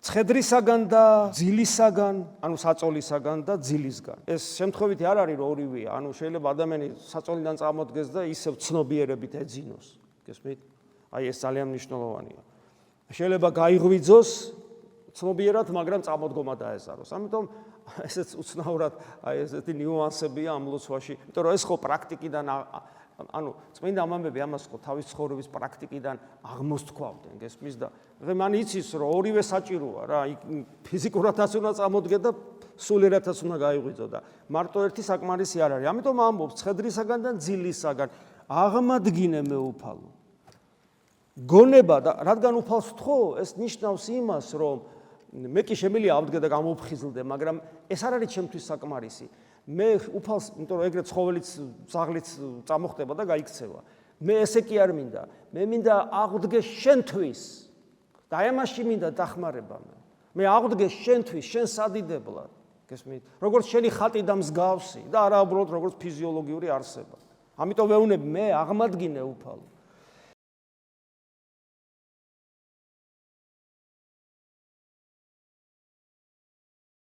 ცხედრისაგან და ძილისაგან, ანუ საწოლისაგან და ძილისგან. ეს შემთხვევითი არ არის, რომ ორივეა. ანუ შეიძლება ადამიანი საწოლიდან წამოდგეს და ისევ ცნობიერებით ეძინოს. გესმით? აი ეს ძალიან მნიშვნელოვანია. შეიძლება გაიღვიძოს ცნობიერად, მაგრამ წამოდგომა დაეზაროს. ამიტომ ესეც უცნაურად აი ესეთი ნიუანსებია ამ ლოცვაში. იმიტომ რომ ეს ხო პრაქტიკიდან ანუ წმინდა მამები ამას ხო თავის ცხოვრების პრაქტიკიდან აღმოსთქვავდნენ, გესმის და მან იცის რომ ორივე საჭიროა რა, ფიზიკურადაც უნდა წამოდგე და სულიერადაც უნდა გაიღვიძო და მარტო ერთი საკმარისი არ არის. ამიტომ ამბობს ცხედრისაგან და ძილისაგან აღმადგინე მეუფალო. გონება და რადგან უფალს თხოვ, ეს ნიშნავს იმას, რომ მე კი შემიძლია ავდგე და გამოვფხიზლდე, მაგრამ ეს არ არის ჩემთვის საკმარისი. მე უფალს, იმიტომ რომ ეგრე ცხოველიც, ძაღლიც წამოხდება და გაიქცევა. მე ესე კი არ მინდა. მე მინდა აღვდგე შენთვის. და აი ამაში მინდა დახმარება მე. მე აღვდგე შენთვის, შენ სადიდებლად. გესმით? როგორც შენი ხატი და მსგავსი და არა უბრალოდ როგორც ფიზიოლოგიური არსება. ამიტომ ვეუბნები მე აღმადგინე უფალო.